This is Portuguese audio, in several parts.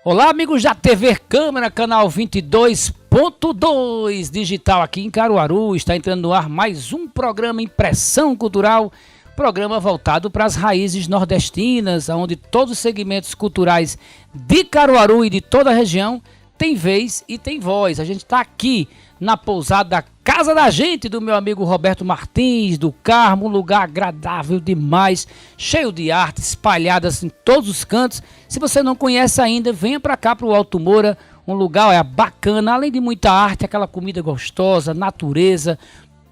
Olá, amigos da TV Câmara, canal 22.2 digital aqui em Caruaru. Está entrando no ar mais um programa Impressão Cultural, programa voltado para as raízes nordestinas, onde todos os segmentos culturais de Caruaru e de toda a região têm vez e têm voz. A gente está aqui na pousada da Casa da Gente, do meu amigo Roberto Martins, do Carmo, um lugar agradável demais, cheio de arte, espalhadas em todos os cantos. Se você não conhece ainda, venha para cá, para o Alto Moura, um lugar bacana, além de muita arte, aquela comida gostosa, natureza,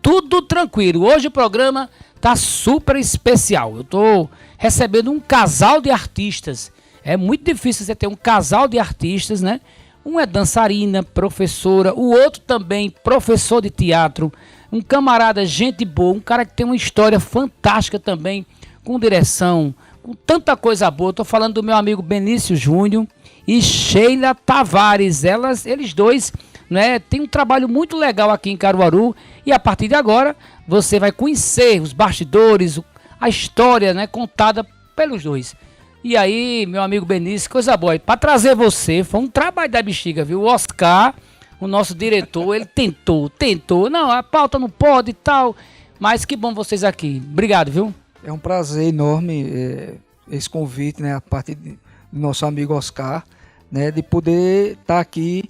tudo tranquilo. Hoje o programa tá super especial. Eu estou recebendo um casal de artistas. É muito difícil você ter um casal de artistas, né? Um é dançarina, professora, o outro também professor de teatro, um camarada, gente boa, um cara que tem uma história fantástica também, com direção, com tanta coisa boa. Estou falando do meu amigo Benício Júnior e Sheila Tavares. Eles dois, né, têm um trabalho muito legal aqui em Caruaru e a partir de agora você vai conhecer os bastidores, a história, né, contada pelos dois. E aí, meu amigo Benício, coisa boa. Para trazer você, foi um trabalho da bexiga, viu? O Oscar, o nosso diretor, ele tentou. Não, a pauta não pode e tal. Mas que bom vocês aqui. Obrigado, viu? É um prazer enorme esse convite, né? A partir do nosso amigo Oscar, né? De poder estar aqui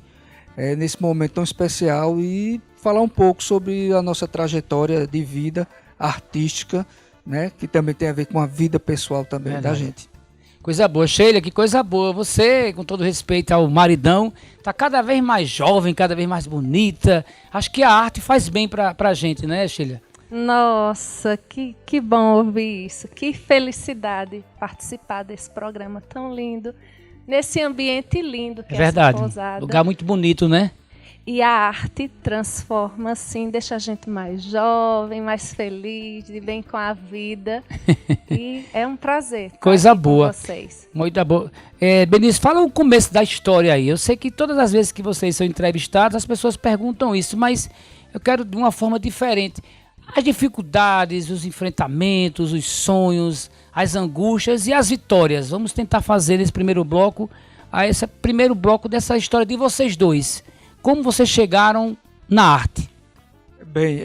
nesse momento tão especial e falar um pouco sobre a nossa trajetória de vida artística, né? Que também tem a ver com a vida pessoal também da gente. Coisa boa, Sheila, que coisa boa. Você, com todo respeito ao maridão, tá cada vez mais jovem, cada vez mais bonita. Acho que a arte faz bem pra gente, né, Sheila? Nossa, que bom ouvir isso. Que felicidade participar desse programa tão lindo, nesse ambiente lindo que é verdade. Essa pousada. Lugar muito bonito, né? E a arte transforma, assim, deixa a gente mais jovem, mais feliz, de bem com a vida. E é um prazer estar coisa aqui boa. Com vocês. Muito boa. Benício, fala o começo da história aí. Eu sei que todas as vezes que vocês são entrevistados, as pessoas perguntam isso, mas eu quero de uma forma diferente. As dificuldades, os enfrentamentos, os sonhos, as angústias e as vitórias. Vamos tentar fazer esse primeiro bloco dessa história de vocês dois. Como vocês chegaram na arte? Bem,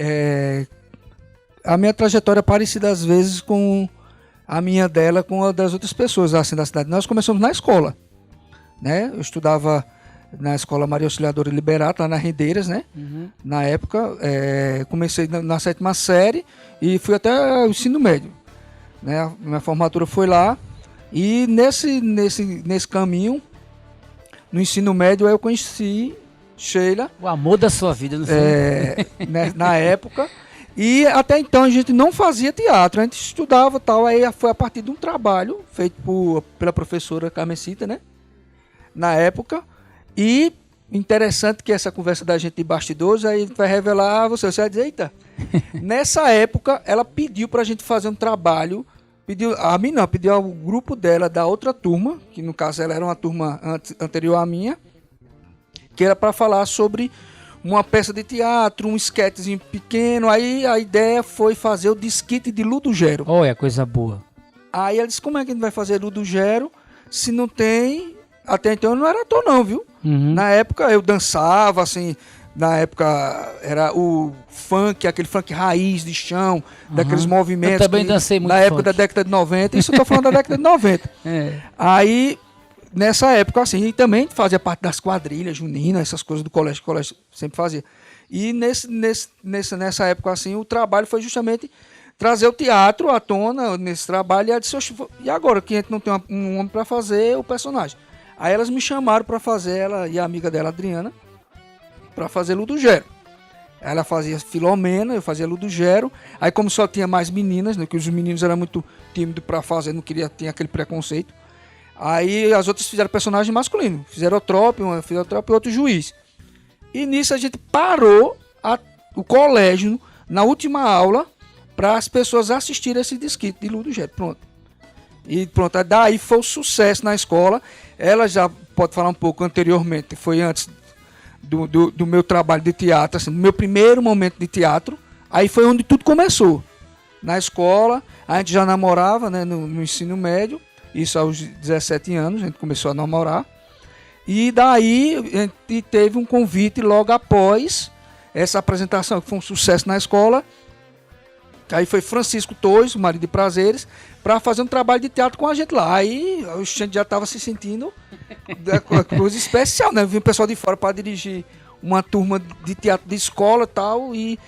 a minha trajetória é parecida às vezes com a minha dela, com a das outras pessoas assim da cidade. Nós começamos na escola, né? Eu estudava na Escola Maria Auxiliadora Liberato, lá na Rendeiras, né? Uhum. Na época, comecei na 7ª série e fui até o ensino médio, né? A minha formatura foi lá e nesse caminho, no ensino médio, eu conheci Sheila. O amor da sua vida, não sei. Né, na época. E até então a gente não fazia teatro, a gente estudava e tal. Aí foi a partir de um trabalho feito pela professora Carmencita, né? Na época. E interessante que essa conversa da gente de bastidores, aí a gente vai revelar você vai dizer, eita. Nessa época, ela pediu pra gente fazer um trabalho. Pediu ao grupo dela, da outra turma, que no caso ela era uma turma anterior à minha, que era para falar sobre uma peça de teatro, um esquetezinho pequeno. Aí a ideia foi fazer o disquite de Ludo Gero. Olha, coisa boa. Aí ela disse, como é que a gente vai fazer Ludo Gero se não tem... Até então eu não era ator não, viu? Uhum. Na época eu dançava, assim... Na época era o funk, aquele funk raiz de chão, daqueles movimentos. Eu também dancei muito na época funk. Da década de 90, isso eu tô falando da década de 90. Aí... Nessa época, assim, e também fazia parte das quadrilhas juninas, essas coisas do colégio, que o colégio sempre fazia. E nessa época, assim, o trabalho foi justamente trazer o teatro à tona nesse trabalho. E ela disse, e agora que a gente não tem um homem para fazer o personagem? Aí elas me chamaram para fazer, ela e a amiga dela, Adriana, para fazer Ludo Gero. Ela fazia Filomena, eu fazia Ludo Gero. Aí como só tinha mais meninas, né, que os meninos eram muito tímidos para fazer, não queria ter aquele preconceito. Aí as outras fizeram personagem masculino. Fizeram Eutrópio e outro juiz. E nisso a gente parou o colégio na última aula para as pessoas assistirem esse disquite de Ludo Gero. Pronto. E pronto, daí foi o sucesso na escola. Ela já pode falar um pouco anteriormente, foi antes do meu trabalho de teatro, assim, do meu primeiro momento de teatro. Aí foi onde tudo começou. Na escola, a gente já namorava, né, no ensino médio. Isso aos 17 anos, a gente começou a namorar. E daí a gente teve um convite logo após essa apresentação, que foi um sucesso na escola. Aí foi Francisco Torres, o marido de Prazeres, para fazer um trabalho de teatro com a gente lá. Aí a gente já estava se sentindo coisa especial, né? Vinha o pessoal de fora para dirigir uma turma de teatro de escola e tal. E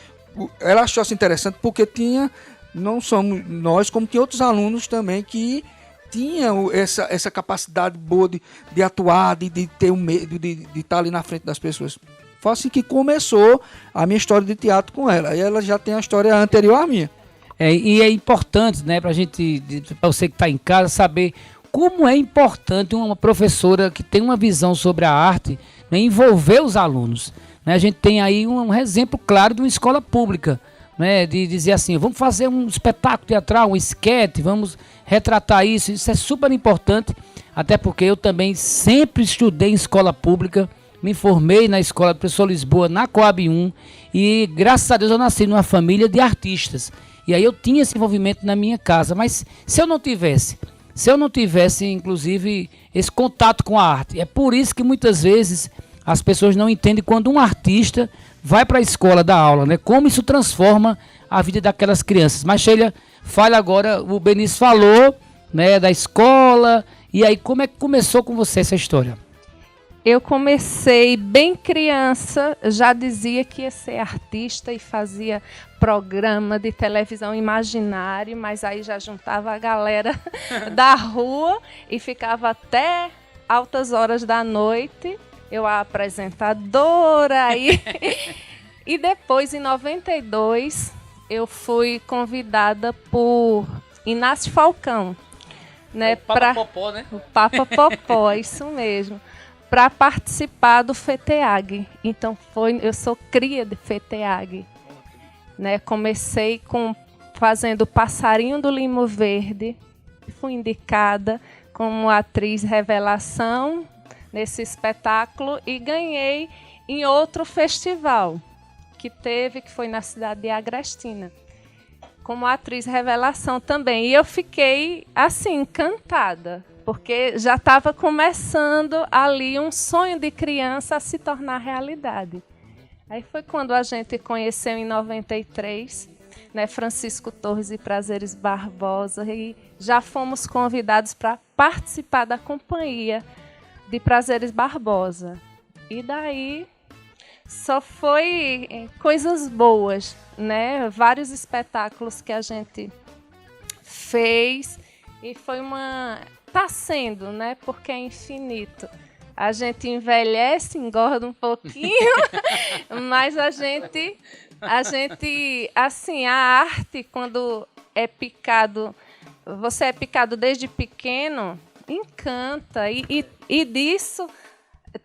ela achou assim interessante porque não somos nós, como tinha outros alunos também que tinham essa capacidade boa de atuar, de ter um medo, de estar ali na frente das pessoas. Foi assim que começou a minha história de teatro com ela. E ela já tem a história anterior à minha. E é importante, né, pra você que está em casa, saber como é importante uma professora que tem uma visão sobre a arte, né, envolver os alunos. Né? A gente tem aí um exemplo claro de uma escola pública, né, de dizer assim, vamos fazer um espetáculo teatral, um esquete, vamos retratar isso. Isso é super importante, até porque eu também sempre estudei em escola pública, me formei na escola do professor Lisboa, na Coab 1, e graças a Deus eu nasci numa família de artistas. E aí eu tinha esse envolvimento na minha casa, mas se eu não tivesse, inclusive, esse contato com a arte, é por isso que muitas vezes as pessoas não entendem quando um artista vai para a escola dar aula, né? Como isso transforma a vida daquelas crianças. Mas Sheila, fala agora, o Benício falou, né, da escola, e aí como é que começou com você essa história? Eu comecei bem criança, já dizia que ia ser artista e fazia programa de televisão imaginário, mas aí já juntava a galera da rua e ficava até altas horas da noite, eu a apresentadora aí. E depois, em 92, eu fui convidada por Inácio Falcão, né, o Papa Popó, né? O Papa Popó, isso mesmo. Para participar do FETEAG. Então eu sou cria de FETEAG. Né? Comecei fazendo Passarinho do Limo Verde, fui indicada como atriz revelação nesse espetáculo e ganhei em outro festival que foi na cidade de Agrestina, como atriz revelação também. E eu fiquei assim encantada, porque já estava começando ali um sonho de criança a se tornar realidade. Aí foi quando a gente conheceu em 93, né, Francisco Torres e Prazeres Barbosa, e já fomos convidados para participar da companhia de Prazeres Barbosa. E daí só foi coisas boas, né? Vários espetáculos que a gente fez e foi Está sendo, né? Porque é infinito. A gente envelhece, engorda um pouquinho, mas a gente, assim, a arte, quando é picado, você é picado desde pequeno, encanta. E disso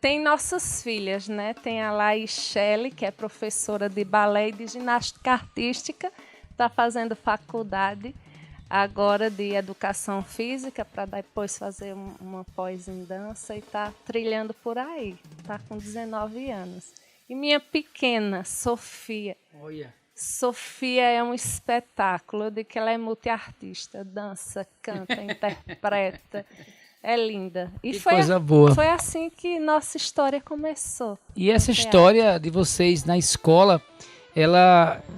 tem nossas filhas, né? Tem a Laís Shelley, que é professora de balé e de ginástica artística, está fazendo faculdade agora de educação física para depois fazer uma pós em dança e está trilhando por aí. Está com 19 anos. E minha pequena, Sofia. Olha. Sofia é um espetáculo. Eu digo que ela é multiartista. Dança, canta, interpreta. É linda. E que coisa boa. Foi assim que nossa história começou. E essa história de vocês na escola,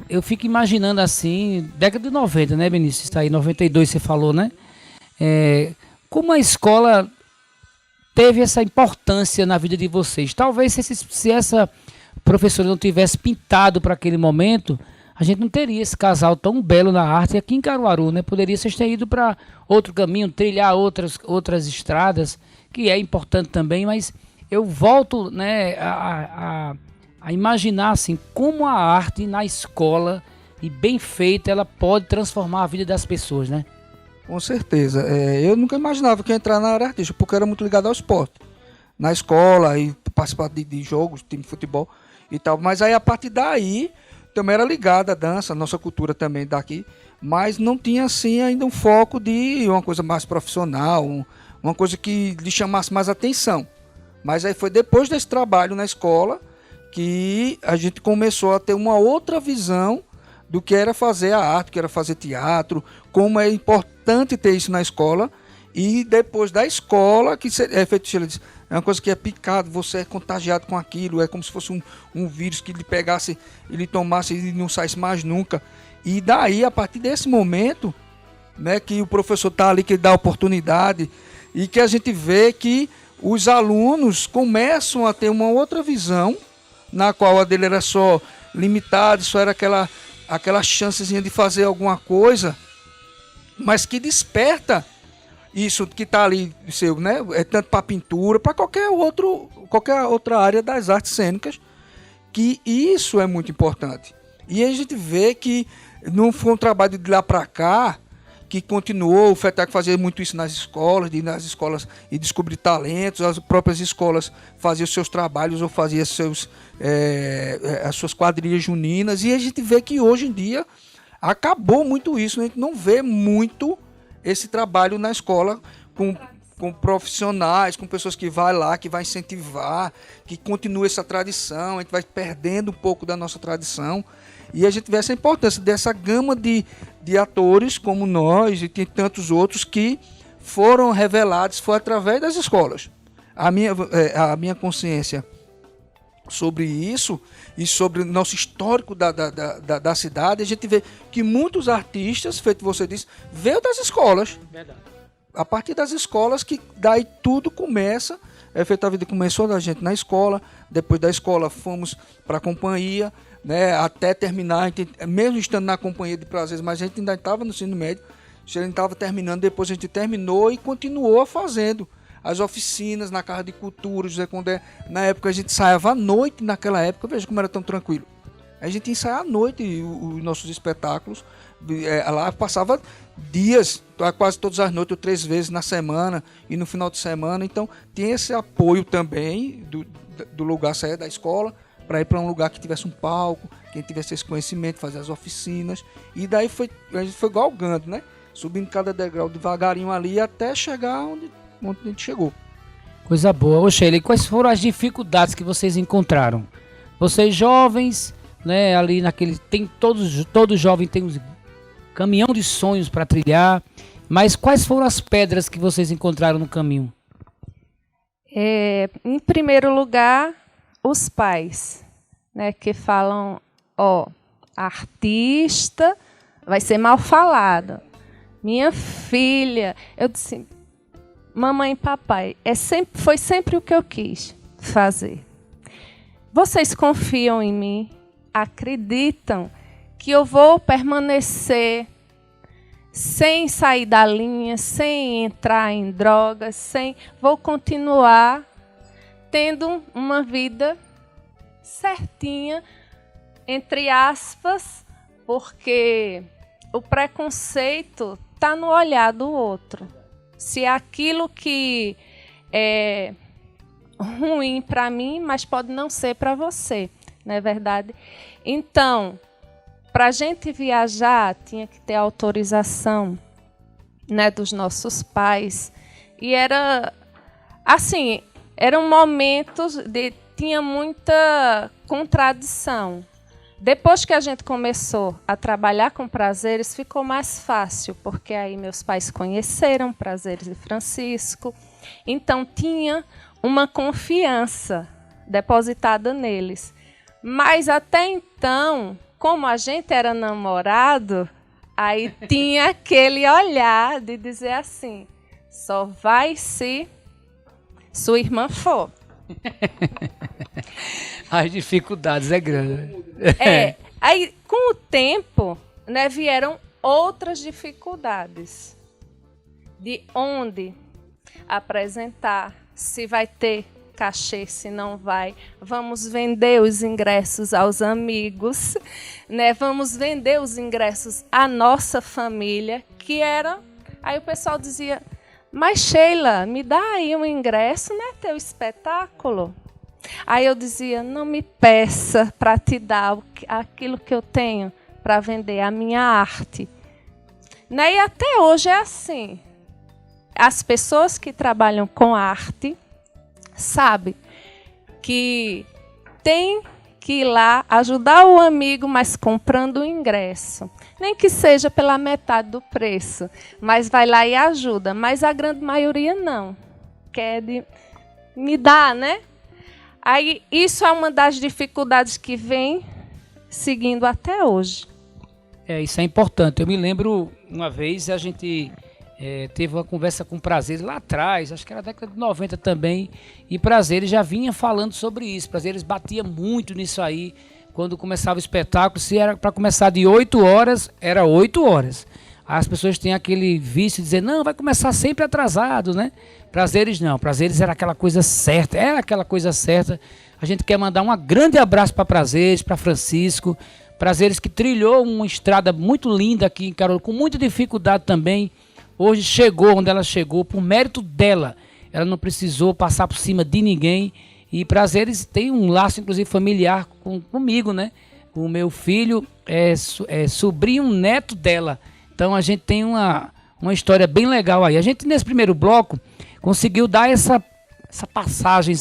eu fico imaginando assim, década de 90, né, Benício? Está aí, 92 você falou, né? Como a escola teve essa importância na vida de vocês? Talvez se essa professora não tivesse pintado para aquele momento, a gente não teria esse casal tão belo na arte aqui em Caruaru, né? Poderia ser ter ido para outro caminho, trilhar outras estradas, que é importante também, mas eu volto, né, a imaginar assim, como a arte na escola, e bem feita, ela pode transformar a vida das pessoas, né? Com certeza. Eu nunca imaginava que ia entrar na área artística, porque eu era muito ligado ao esporte. Na escola, e participar de jogos, time de futebol e tal. Mas aí, a partir daí, também era ligado à dança, a nossa cultura também daqui. Mas não tinha, assim, ainda um foco de uma coisa mais profissional, uma coisa que lhe chamasse mais atenção. Mas aí foi depois desse trabalho na escola que a gente começou a ter uma outra visão do que era fazer a arte, que era fazer teatro, como é importante ter isso na escola. E depois da escola, que é feito, é uma coisa que é picado, você é contagiado com aquilo, é como se fosse um vírus que lhe pegasse, ele tomasse e não saísse mais nunca. E daí, a partir desse momento, né, que o professor está ali, que ele dá oportunidade, e que a gente vê que os alunos começam a ter uma outra visão, na qual a dele era só limitada, só era aquela chancezinha de fazer alguma coisa, mas que desperta isso que está ali, seu, né? É tanto para pintura, para qualquer outra área das artes cênicas, que isso é muito importante. E a gente vê que não foi um trabalho de lá para cá, que continuou, o FETEAG fazia muito isso nas escolas, de ir nas escolas e descobrir talentos, as próprias escolas faziam seus trabalhos ou faziam as suas quadrilhas juninas, e a gente vê que hoje em dia acabou muito isso, a gente não vê muito esse trabalho na escola com profissionais, com pessoas que vai lá, que vai incentivar, que continua essa tradição, a gente vai perdendo um pouco da nossa tradição. E a gente vê essa importância dessa gama de atores como nós e tem tantos outros que foram revelados, foi através das escolas. A minha consciência sobre isso e sobre o nosso histórico da cidade, a gente vê que muitos artistas, feito você disse, veio das escolas. Verdade. A partir das escolas que daí tudo começa. A vida começou da gente na escola, depois da escola fomos para a companhia, né, até terminar, mesmo estando na companhia de prazeres, mas a gente ainda estava no ensino médio, a gente estava terminando, depois a gente terminou e continuou fazendo as oficinas na Casa de Cultura, José Condé. Na época a gente ensaiava à noite, naquela época, veja como era tão tranquilo. A gente ensaiava à noite os nossos espetáculos, lá passava dias, quase todas as noites, ou 3 vezes na semana e no final de semana. Então tinha esse apoio também do lugar, sair da escola para ir para um lugar que tivesse um palco, que tivesse esse conhecimento, fazer as oficinas. E daí a gente foi galgando, né? Subindo cada degrau devagarinho ali até chegar onde a gente chegou. Coisa boa. Ô Sheila, e quais foram as dificuldades que vocês encontraram? Vocês jovens, né, ali naquele... Todo jovem tem um caminhão de sonhos para trilhar, mas quais foram as pedras que vocês encontraram no caminho? Em primeiro lugar, os pais, né, que falam, artista vai ser mal falado. Minha filha, eu disse, mamãe e papai, foi sempre o que eu quis fazer. Vocês confiam em mim, acreditam que eu vou permanecer sem sair da linha, sem entrar em drogas, vou continuar tendo uma vida certinha, entre aspas, porque o preconceito está no olhar do outro. Se aquilo que é ruim para mim, mas pode não ser para você, não é verdade? Então, para a gente viajar, tinha que ter autorização, né, dos nossos pais. E era assim, eram momentos tinha muita contradição. Depois que a gente começou a trabalhar com Prazeres, ficou mais fácil, porque aí meus pais conheceram Prazeres de Francisco. Então, tinha uma confiança depositada neles. Mas, até então, como a gente era namorado, aí tinha aquele olhar de dizer assim, só vai se sua irmã for. As dificuldades é grande. Aí, com o tempo, né, vieram outras dificuldades. De onde apresentar, se vai ter cachê, se não vai. Vamos vender os ingressos aos amigos, né? Vamos vender os ingressos à nossa família, que era... Aí o pessoal dizia, mas Sheila, me dá aí um ingresso, né, teu espetáculo? Aí eu dizia, não me peça para te dar aquilo que eu tenho para vender, a minha arte. Né? E até hoje é assim. As pessoas que trabalham com arte sabem que tem que ir lá ajudar o amigo, mas comprando o ingresso. Nem que seja pela metade do preço, mas vai lá e ajuda. Mas a grande maioria não. Quer me dá, né? Aí isso é uma das dificuldades que vem seguindo até hoje. Isso é importante. Eu me lembro, uma vez, a gente teve uma conversa com Prazeres lá atrás, acho que era década de 90 também, e Prazeres já vinha falando sobre isso. Prazeres batia muito nisso aí, quando começava o espetáculo. Se era para começar de 8 horas, era 8 horas. As pessoas têm aquele vício de dizer, não, vai começar sempre atrasado, né? Prazeres não, Prazeres era aquela coisa certa, A gente quer mandar um grande abraço para Prazeres, para Francisco. Prazeres que trilhou uma estrada muito linda aqui em Caruaru, com muita dificuldade também. Hoje chegou onde ela chegou, por mérito dela. Ela não precisou passar por cima de ninguém. E Prazeres tem um laço, inclusive, familiar comigo, né? O meu filho é sobrinho neto dela. Então a gente tem uma história bem legal aí. A gente, nesse primeiro bloco, conseguiu dar essa passagem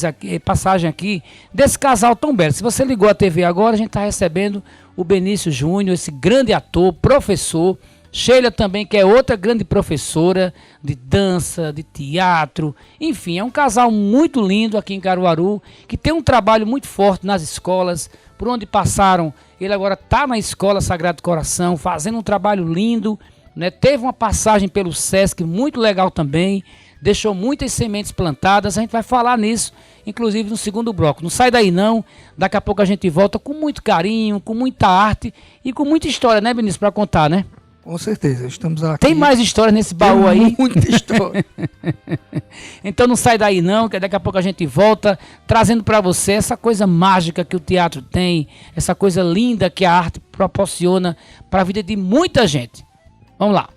aqui desse casal tão belo. Se você ligou a TV agora, a gente está recebendo o Benício Júnior, esse grande ator, professor. Sheila também, que é outra grande professora de dança, de teatro. Enfim, é um casal muito lindo aqui em Caruaru, que tem um trabalho muito forte nas escolas, por onde passaram. Ele agora está na Escola Sagrado Coração, fazendo um trabalho lindo, né? Teve uma passagem pelo SESC muito legal também, deixou muitas sementes plantadas. A gente vai falar nisso, inclusive no segundo bloco. Não sai daí não, daqui a pouco a gente volta com muito carinho, com muita arte e com muita história, né, Benício, para contar, né? Com certeza, estamos aqui. Tem mais história nesse baú Tem aí? Muita história. Então não sai daí não, que daqui a pouco a gente volta trazendo para você essa coisa mágica que o teatro tem, essa coisa linda que a arte proporciona para a vida de muita gente. Vamos lá.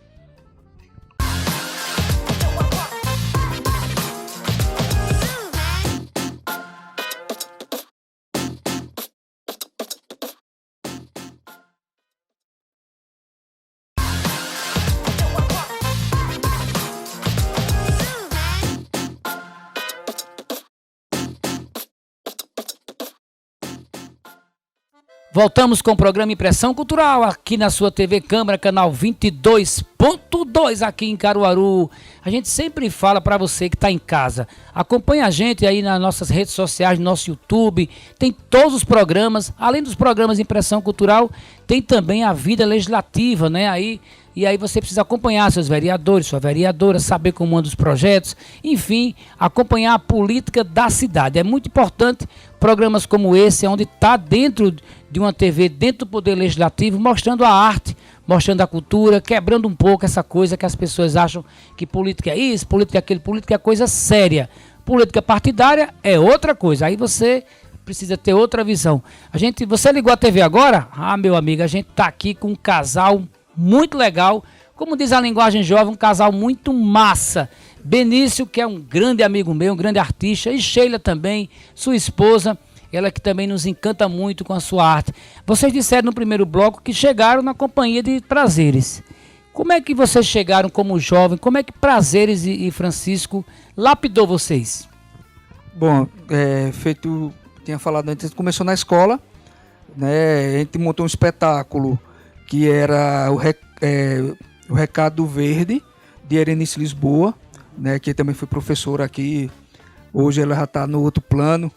Voltamos com o programa Impressão Cultural, aqui na sua TV Câmara, canal 22.2 aqui em Caruaru. A gente sempre fala para você que está em casa, acompanha a gente aí nas nossas redes sociais, no nosso YouTube, tem todos os programas, além dos programas de Impressão Cultural, tem também a vida legislativa, né? E aí você precisa acompanhar seus vereadores, sua vereadora, saber como andam os projetos, enfim, acompanhar a política da cidade. É muito importante programas como esse, onde está dentro de uma TV, dentro do Poder Legislativo, mostrando a arte, mostrando a cultura, quebrando um pouco essa coisa que as pessoas acham que política é isso, política é aquilo, política é coisa séria. Política partidária é outra coisa, aí você precisa ter outra visão. Você ligou a TV agora? Ah, meu amigo, a gente está aqui com um casal muito legal, como diz a linguagem jovem, um casal muito massa. Benício, que é um grande amigo meu, um grande artista, e Sheila também, sua esposa, ela que também nos encanta muito com a sua arte. Vocês disseram no primeiro bloco que chegaram na companhia de Prazeres. Como é que vocês chegaram como jovem? Como é que Prazeres e Francisco lapidou vocês? Bom, tinha falado antes, começou na escola, né? A gente montou um espetáculo que era o Recado Verde, de Erenice Lisboa, né, que também foi professora aqui. Hoje ela já está no outro plano,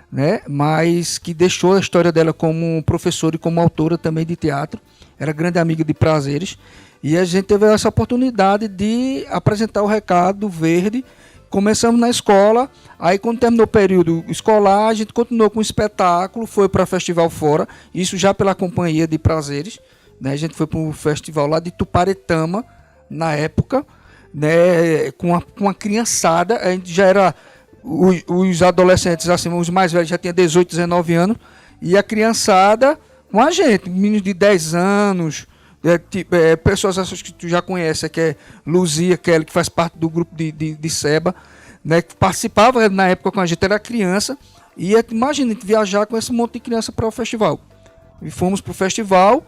né, mas que deixou a história dela como professora e como autora também de teatro. Era grande amiga de Prazeres. E a gente teve essa oportunidade de apresentar o Recado Verde. Começamos na escola, aí quando terminou o período escolar, a gente continuou com o espetáculo, foi para Festival Fora, isso já pela companhia de Prazeres. Né, a gente foi para um festival lá de Tuparetama, na época, né, com a criançada. A gente já era, os adolescentes, assim, os mais velhos já tinham 18, 19 anos, e a criançada com a gente, meninos de 10 anos, pessoas que tu já conhece, que é Luzia Kelly, que faz parte do grupo de Seba, né, que participava na época com a gente, era criança, e imagina, a gente viajar com esse monte de criança para o festival. E fomos para o festival.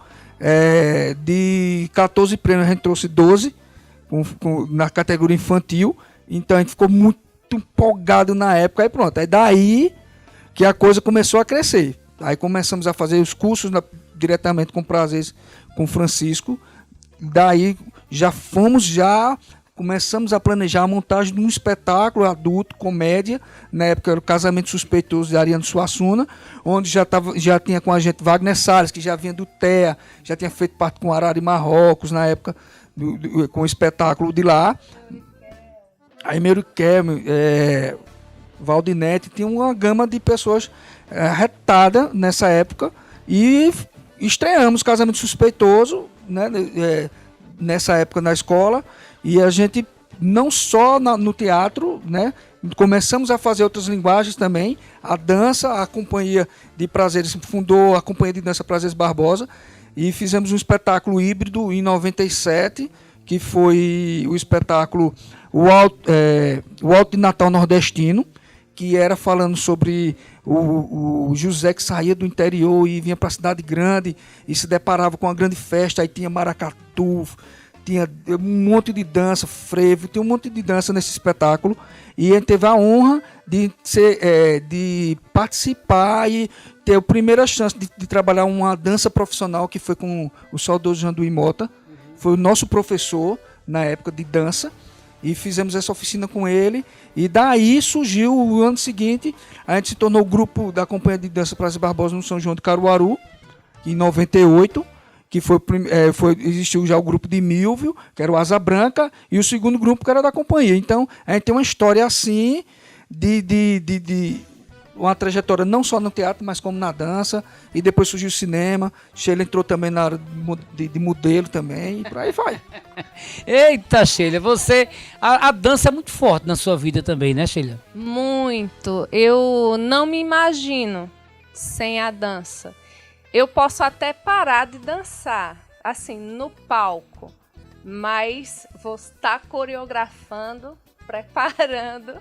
De 14 prêmios, a gente trouxe 12 na categoria infantil. Então a gente ficou muito empolgado na época. Aí pronto, aí daí que a coisa começou a crescer. Aí começamos a fazer os cursos diretamente com Prazeres, com Francisco. Daí já fomos começamos a planejar a montagem de um espetáculo adulto, comédia, na época era o Casamento Suspeitoso de Ariano Suassuna, onde já tinha com a gente Wagner Salles, que já vinha do TEA, já tinha feito parte com Arara e Marrocos, na época, com o espetáculo de lá. Aí Meuriquel, Valdinete, tinha uma gama de pessoas retada nessa época, e estreamos Casamento Suspeitoso, né, nessa época na escola, e a gente não só no teatro, né, começamos a fazer outras linguagens também, a dança, a Companhia de Prazeres fundou a Companhia de Dança Prazeres Barbosa, e fizemos um espetáculo híbrido em 97, que foi o espetáculo o Alto de Natal Nordestino, que era falando sobre o José que saía do interior e vinha para a cidade grande e se deparava com uma grande festa, aí tinha maracatu, tinha um monte de dança, frevo, tinha um monte de dança nesse espetáculo, e a gente teve a honra de participar e ter a primeira chance de trabalhar uma dança profissional, que foi com o saudoso Janduí Mota, foi o nosso professor na época de dança, e fizemos essa oficina com ele, e daí surgiu o ano seguinte, a gente se tornou o grupo da Companhia de Dança Prazeres Barbosa no São João de Caruaru, em 98, que existiu já o grupo de Milvio, que era o Asa Branca, e o segundo grupo que era da companhia. Então, a gente tem uma história assim, de uma trajetória não só no teatro, mas como na dança, e depois surgiu o cinema. Sheila entrou também na área de modelo também, e por aí vai. Eita, Sheila, a dança é muito forte na sua vida também, né, Sheila? Muito. Eu não me imagino sem a dança. Eu posso até parar de dançar, assim, no palco, mas vou estar coreografando, preparando,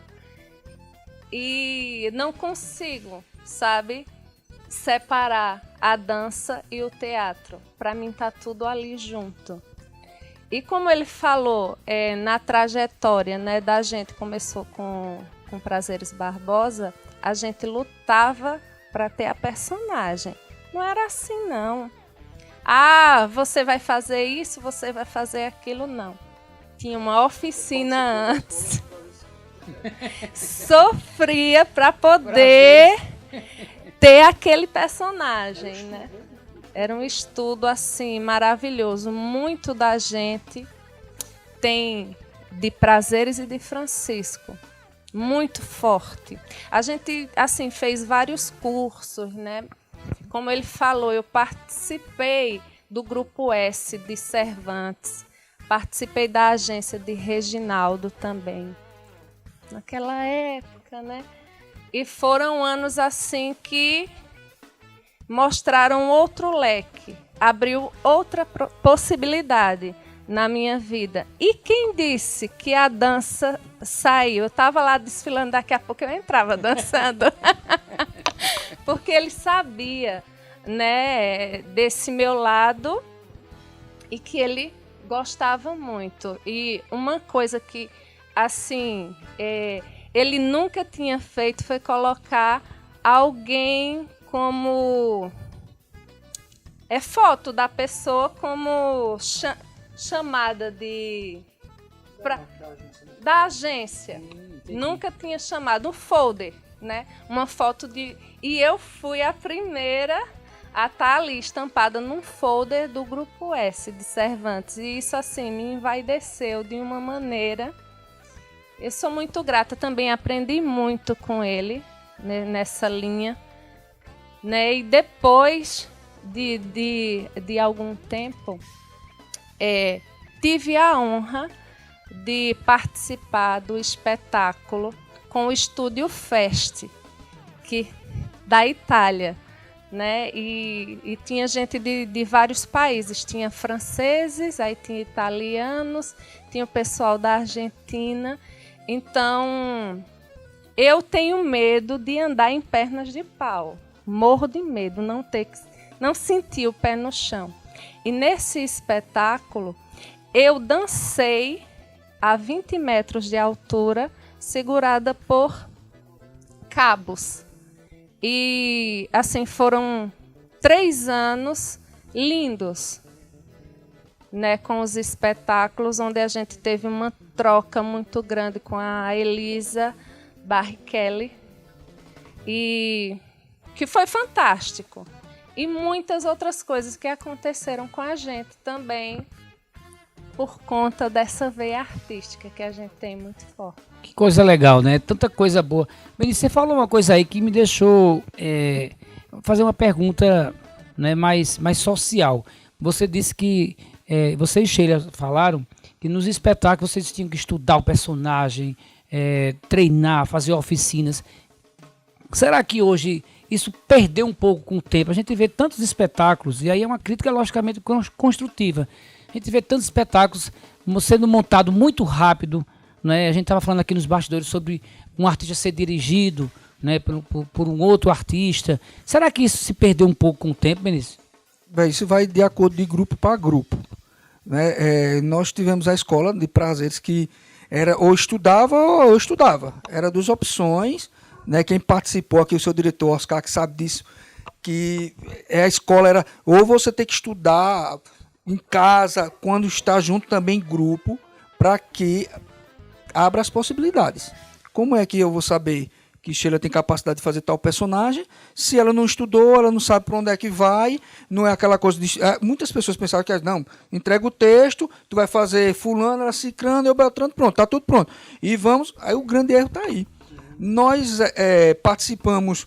e não consigo, sabe, separar a dança e o teatro. Para mim tá tudo ali junto. E como ele falou, na trajetória, né, da gente, começou com Prazeres Barbosa, a gente lutava para ter a personagem. Não era assim, não. Ah, você vai fazer isso, você vai fazer aquilo, não. Tinha uma oficina antes. Sofria para poder ter aquele personagem, né? Era um estudo, assim, maravilhoso. Muito da gente tem de Prazeres e de Francisco. Muito forte. A gente, assim, fez vários cursos, né? Como ele falou, eu participei do Grupo S de Cervantes, participei da agência de Reginaldo também, naquela época, né? E foram anos assim que mostraram outro leque, abriu outra possibilidade na minha vida. E quem disse que a dança saiu? Eu estava lá desfilando, daqui a pouco eu entrava dançando. Porque ele sabia, né, desse meu lado, e que ele gostava muito. E uma coisa que, assim, ele nunca tinha feito foi colocar alguém como foto da pessoa como chamada da agência. Nunca tinha chamado um folder, né? Uma foto de... E eu fui a primeira a estar ali estampada num folder do Grupo S de Cervantes. E isso, assim, me envaideceu de uma maneira. Eu sou muito grata também, aprendi muito com ele, né, nessa linha, né? E depois de algum tempo, tive a honra de participar do espetáculo com o Estúdio Fest, da Itália, né? E tinha gente de vários países, tinha franceses, aí tinha italianos, tinha o pessoal da Argentina. Então, eu tenho medo de andar em pernas de pau, morro de medo, não sentir o pé no chão. E nesse espetáculo, eu dancei a 20 metros de altura, segurada por cabos. E, assim, foram 3 anos lindos. né, com os espetáculos, onde a gente teve uma troca muito grande com a Elisa Barrichelli, e que foi fantástico. E muitas outras coisas que aconteceram com a gente também, por conta dessa veia artística que a gente tem muito forte. Que coisa legal, né? Tanta coisa boa. Benício, você falou uma coisa aí que me deixou fazer uma pergunta, né, mais social. Você disse que, você e Sheila falaram que nos espetáculos vocês tinham que estudar o personagem, treinar, fazer oficinas. Será que hoje isso perdeu um pouco com o tempo? A gente vê tantos espetáculos, e aí é uma crítica logicamente construtiva. A gente vê tantos espetáculos sendo montados muito rápido, né? A gente estava falando aqui nos bastidores sobre um artista ser dirigido, né, por um outro artista. Será que isso se perdeu um pouco com o tempo, Benício? Isso vai de acordo de grupo para grupo, né? Nós tivemos a escola de prazeres que era ou estudava. Era duas opções, né? Quem participou aqui, o seu diretor Oscar, que sabe disso, que a escola era ou você tem que estudar em casa, quando está junto também em grupo, para que abra as possibilidades. Como é que eu vou saber que Sheila tem capacidade de fazer tal personagem se ela não estudou, ela não sabe para onde é que vai? Não é aquela coisa de... muitas pessoas pensavam que, não, entrega o texto, tu vai fazer fulano, ela cicrano, eu beltrano, pronto, tá tudo pronto. E vamos, aí o grande erro está aí. Nós participamos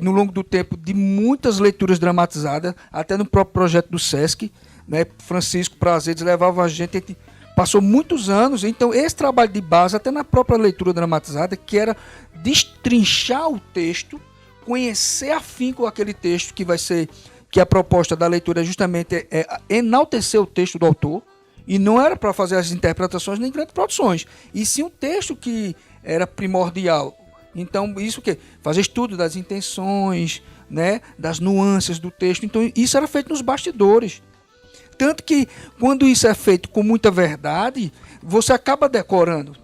no longo do tempo de muitas leituras dramatizadas, até no próprio projeto do Sesc, né? Francisco Prazeres levava a gente passou muitos anos, então esse trabalho de base, até na própria leitura dramatizada, que era destrinchar o texto, conhecer afinco aquele texto que vai ser, que a proposta da leitura justamente enaltecer o texto do autor, e não era para fazer as interpretações nem grandes produções, e sim um texto que era primordial. Então, isso o quê? Fazer estudo das intenções, né, das nuances do texto. Então, isso era feito nos bastidores. Tanto que, quando isso é feito com muita verdade, você acaba decorando.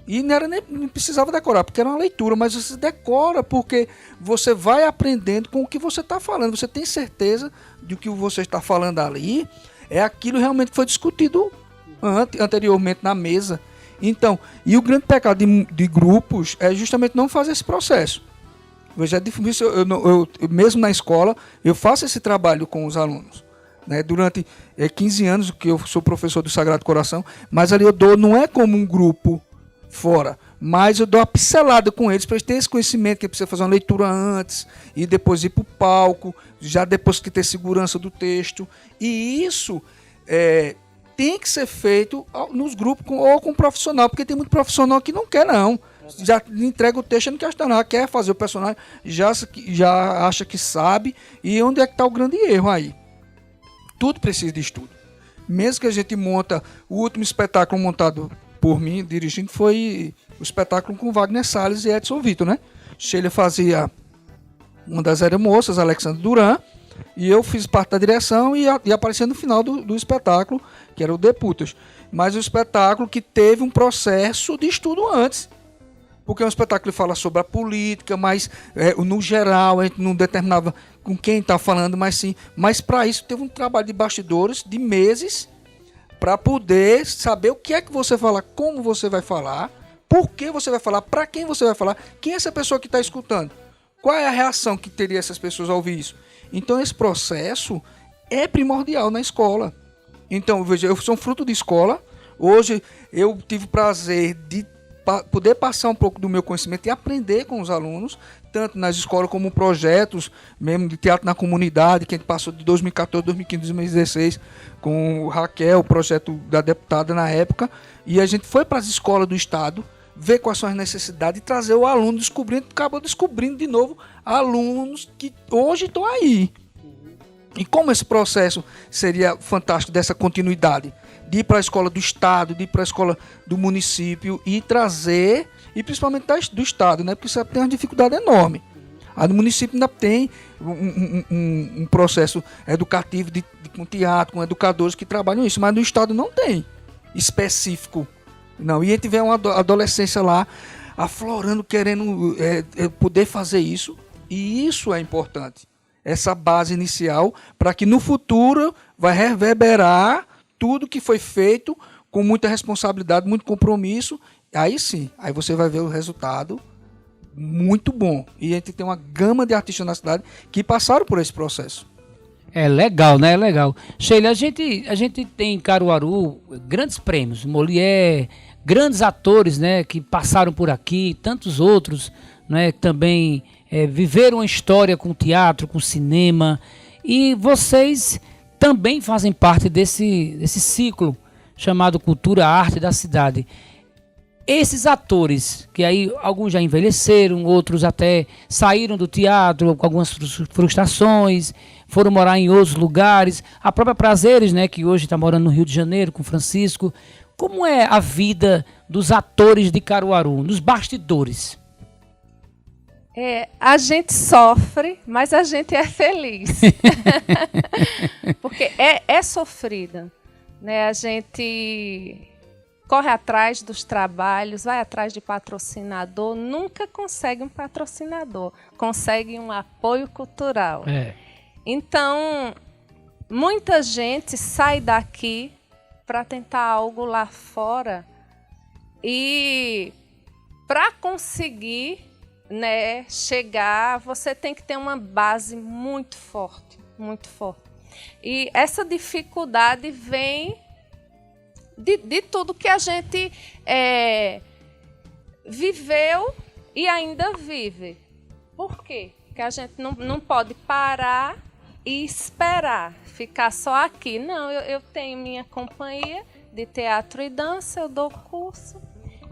E não precisava decorar, porque era uma leitura, mas você decora porque você vai aprendendo com o que você está falando. Você tem certeza de que o que você está falando ali é aquilo realmente que foi discutido anteriormente na mesa. Então, e o grande pecado de grupos é justamente não fazer esse processo. Veja, é difícil, eu mesmo na escola, eu faço esse trabalho com os alunos. Né, durante 15 anos que eu sou professor do Sagrado Coração, mas ali eu dou, não é como um grupo fora, mas eu dou uma pincelada com eles para eles terem esse conhecimento que precisa fazer uma leitura antes e depois ir para o palco, já depois que ter segurança do texto. E isso tem que ser feito nos grupos ou com o profissional, porque tem muito profissional que não quer, não. Já entrega o texto, não quer estudar, quer fazer o personagem, já acha que sabe. E onde é que está o grande erro aí? Tudo precisa de estudo. Mesmo que a gente monta, o último espetáculo montado por mim, dirigindo, foi o espetáculo com Wagner Salles e Edson Vitor, né? Sheila fazia uma das aeromoças, Alexandre Duran, e eu fiz parte da direção e apareci no final do espetáculo, que era o Deputas. Mas o espetáculo que teve um processo de estudo antes. Porque é um espetáculo que fala sobre a política, mas no geral a gente não determinava com quem está falando, mas sim. Mas para isso teve um trabalho de bastidores de meses para poder saber o que é que você fala, como você vai falar, por que você vai falar, para quem você vai falar, quem é essa pessoa que está escutando, qual é a reação que teria essas pessoas ao ouvir isso. Então esse processo é primordial na escola. Então, veja, eu sou um fruto de escola. Hoje eu tive o prazer de poder passar um pouco do meu conhecimento e aprender com os alunos, tanto nas escolas como projetos mesmo de teatro na comunidade, que a gente passou de 2014, 2015, 2016 com o Raquel, o projeto da deputada na época, e a gente foi para as escolas do estado ver quais são as necessidades e trazer o aluno acabou descobrindo de novo alunos que hoje estão aí. E como esse processo seria fantástico dessa continuidade? De ir para a escola do estado, de ir para a escola do município e trazer, e principalmente do estado, né? Porque isso tem uma dificuldade enorme. A do município ainda tem um processo educativo com teatro, com educadores que trabalham isso, mas no estado não tem específico. Não. E a gente vê uma adolescência lá aflorando, querendo poder fazer isso, e isso é importante. Essa base inicial para que no futuro vai reverberar tudo que foi feito com muita responsabilidade, muito compromisso, aí sim, aí você vai ver o resultado muito bom. E a gente tem uma gama de artistas na cidade que passaram por esse processo. É legal, né? É legal. Sheila, a gente tem em Caruaru grandes prêmios, Molière, grandes atores, né, que passaram por aqui, tantos outros, né, que também viveram a história com teatro, com cinema, e vocês também fazem parte desse ciclo chamado Cultura Arte da Cidade. Esses atores, que aí alguns já envelheceram, outros até saíram do teatro com algumas frustrações, foram morar em outros lugares, a própria Prazeres, né, que hoje está morando no Rio de Janeiro com Francisco. Como é a vida dos atores de Caruaru, nos bastidores? A gente sofre, mas a gente é feliz. Porque é sofrida, né? A gente corre atrás dos trabalhos, vai atrás de patrocinador, nunca consegue um patrocinador, consegue um apoio cultural. Então, muita gente sai daqui para tentar algo lá fora e para conseguir, né, chegar, você tem que ter uma base muito forte, muito forte. E essa dificuldade vem de tudo que a gente viveu e ainda vive. Por quê? Porque a gente não pode parar e esperar, ficar só aqui. Não, eu tenho minha companhia de teatro e dança, eu dou curso,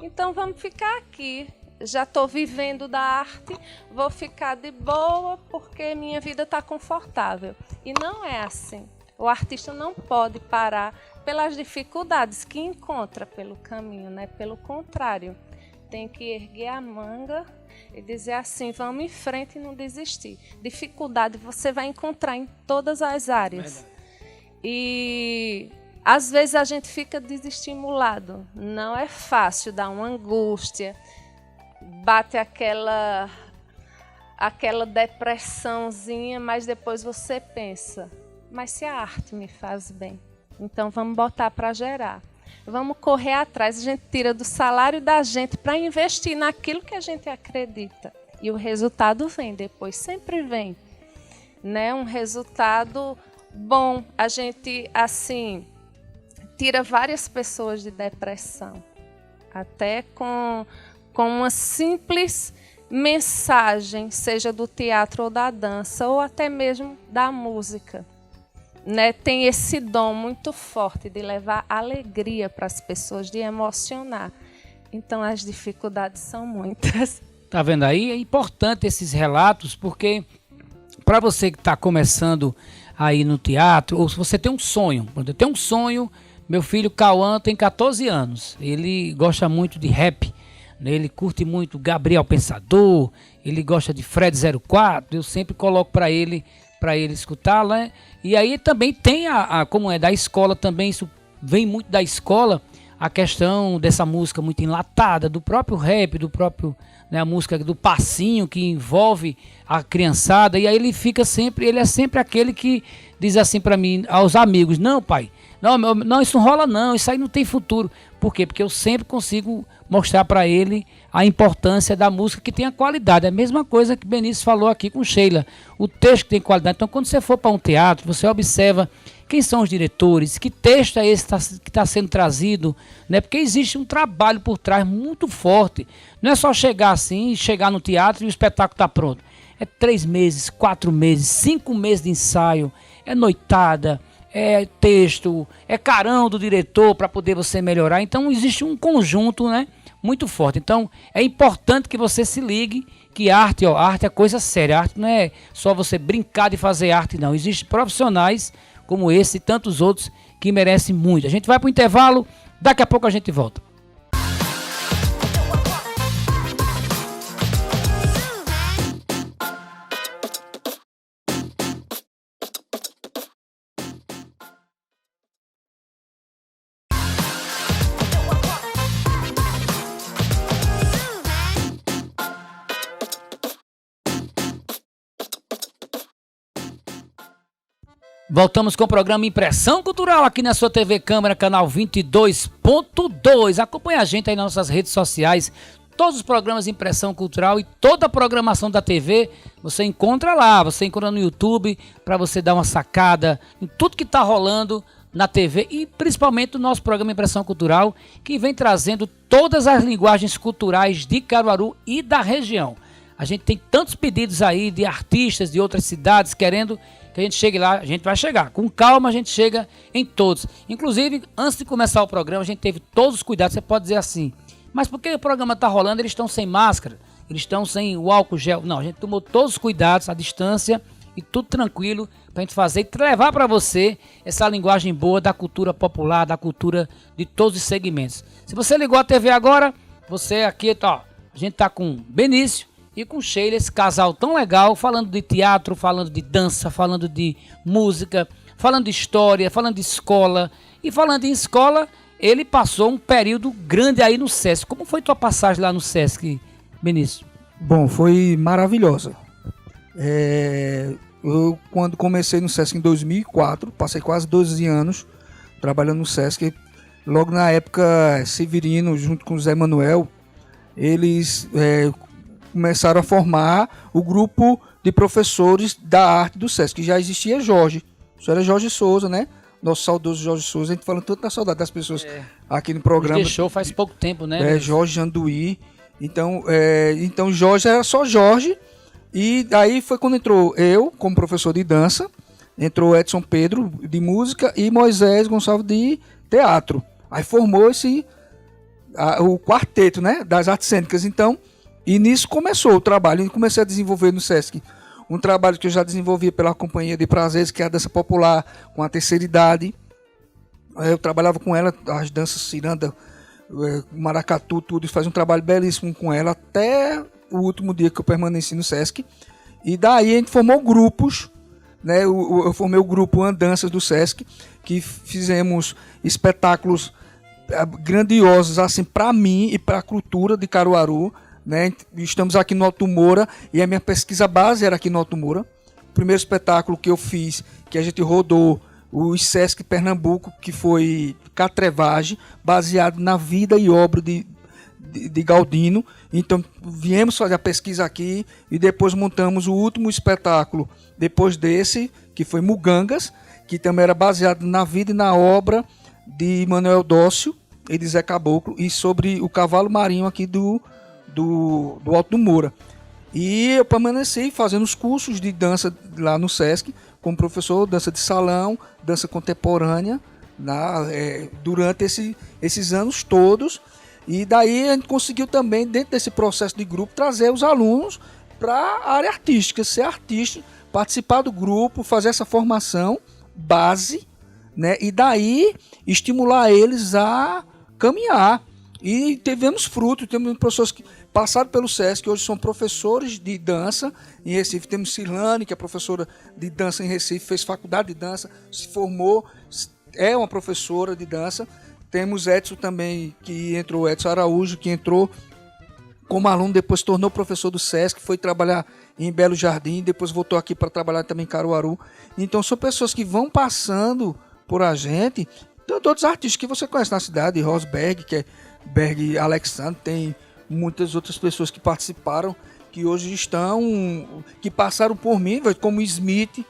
então vamos ficar aqui. Já estou vivendo da arte, vou ficar de boa porque minha vida está confortável. E não é assim. O artista não pode parar pelas dificuldades que encontra pelo caminho, né? Pelo contrário, tem que erguer a manga e dizer assim, vamos em frente e não desistir. Dificuldade você vai encontrar em todas as áreas. E às vezes a gente fica desestimulado. Não é fácil, dá uma angústia, bate aquela depressãozinha, mas depois você pensa, mas se a arte me faz bem, então vamos botar para gerar. Vamos correr atrás, a gente tira do salário da gente para investir naquilo que a gente acredita. E o resultado vem depois, sempre vem, né? Um resultado bom. A gente, assim, tira várias pessoas de depressão, até com uma simples mensagem, seja do teatro ou da dança, ou até mesmo da música. Né, tem esse dom muito forte de levar alegria para as pessoas, de emocionar. Então, as dificuldades são muitas. Tá vendo aí? É importante esses relatos, porque para você que está começando aí no teatro, ou se você tem um sonho, eu tenho um sonho, meu filho Cauã tem 14 anos, ele gosta muito de rap, né? Ele curte muito Gabriel Pensador, ele gosta de Fred 04, eu sempre coloco para ele escutar, né? E aí também tem como é da escola também, isso vem muito da escola, a questão dessa música muito enlatada, do próprio rap, do próprio, né, a música do passinho que envolve a criançada, e aí ele é sempre aquele que diz assim para mim, aos amigos, não pai, não, isso não rola não, isso aí não tem futuro. Por quê? Porque eu sempre consigo mostrar para ele a importância da música que tem a qualidade. É a mesma coisa que Benício falou aqui com Sheila. O texto que tem qualidade. Então, quando você for para um teatro, você observa quem são os diretores, que texto é esse que está sendo trazido, né? Porque existe um trabalho por trás muito forte. Não é só chegar assim, chegar no teatro e o espetáculo está pronto. É 3 meses, 4 meses, 5 meses de ensaio, é noitada, é texto, é carão do diretor para poder você melhorar. Então existe um conjunto, né, muito forte. Então é importante que você se ligue que arte é coisa séria. Arte não é só você brincar de fazer arte, não. Existem profissionais como esse e tantos outros que merecem muito. A gente vai para o intervalo, daqui a pouco a gente volta. Voltamos com o programa Impressão Cultural aqui na sua TV Câmara, canal 22.2. Acompanhe a gente aí nas nossas redes sociais. Todos os programas de Impressão Cultural e toda a programação da TV você encontra lá. Você encontra no YouTube para você dar uma sacada em tudo que está rolando na TV e principalmente o nosso programa Impressão Cultural, que vem trazendo todas as linguagens culturais de Caruaru e da região. A gente tem tantos pedidos aí de artistas de outras cidades querendo que a gente chegue lá. A gente vai chegar. Com calma a gente chega em todos. Inclusive, antes de começar o programa, a gente teve todos os cuidados. Você pode dizer assim, mas por que o programa está rolando? Eles estão sem máscara, eles estão sem o álcool gel. Não, a gente tomou todos os cuidados, a distância e tudo tranquilo para a gente fazer e levar para você essa linguagem boa da cultura popular, da cultura de todos os segmentos. Se você ligou a TV agora, você aqui, ó, a gente tá com Benício e com Sheila, esse casal tão legal, falando de teatro, falando de dança, falando de música, falando de história, falando de escola. E falando em escola, ele passou um período grande aí no SESC. Como foi tua passagem lá no SESC, Benício? Bom, foi maravilhosa. Eu, quando comecei no SESC em 2004, passei quase 12 anos trabalhando no SESC. Logo na época, Severino, junto com o Zé Manuel, eles começaram a formar o grupo de professores da arte do SESC, que já existia Jorge. Isso era Jorge Souza, né? Nosso saudoso Jorge Souza. A gente falando tanto da saudade das pessoas aqui no programa. Nos deixou faz pouco tempo, né? Jorge Janduí. Então Jorge era só Jorge. E aí foi quando entrou eu, como professor de dança, entrou Edson Pedro, de música, e Moisés Gonçalves, de teatro. Aí formou o quarteto, né, das artes cênicas. Então, e nisso começou o trabalho. E comecei a desenvolver no SESC um trabalho que eu já desenvolvia pela Companhia de Prazeres, que é a dança popular com a terceira idade. Eu trabalhava com ela, as danças ciranda, maracatu, tudo, e fazia um trabalho belíssimo com ela até o último dia que eu permaneci no SESC. E daí a gente formou grupos, né? Eu formei o grupo Andanças do SESC, que fizemos espetáculos grandiosos assim para mim e para a cultura de Caruaru, né? Estamos aqui no Alto Moura e a minha pesquisa base era aqui no Alto Moura. O primeiro espetáculo que eu fiz, que a gente rodou o SESC Pernambuco, que foi Catrevagem, baseado na vida e obra de Galdino. Então viemos fazer a pesquisa aqui e depois montamos o último espetáculo depois desse, que foi Mugangas, que também era baseado na vida e na obra de Manuel Dócio e de Zé Caboclo, e sobre o cavalo marinho aqui do Alto do Moura. E eu permaneci fazendo os cursos de dança lá no SESC como professor, dança de salão, dança contemporânea, durante esses anos todos. E daí a gente conseguiu também, dentro desse processo de grupo, trazer os alunos para a área artística, ser artista, participar do grupo, fazer essa formação base, né? E daí estimular eles a caminhar. E tivemos fruto, temos professores que passaram pelo SESC, que hoje são professores de dança em Recife. Temos Silane, que é professora de dança em Recife, fez faculdade de dança, se formou, é uma professora de dança. Temos Edson também, que entrou, Edson Araújo, que entrou como aluno, depois se tornou professor do SESC, foi trabalhar em Belo Jardim, depois voltou aqui para trabalhar também em Caruaru. Então são pessoas que vão passando por a gente. Tem outros artistas que você conhece na cidade, Rosberg, que é Berg Alexandre, tem muitas outras pessoas que participaram, que hoje que passaram por mim, como Smith,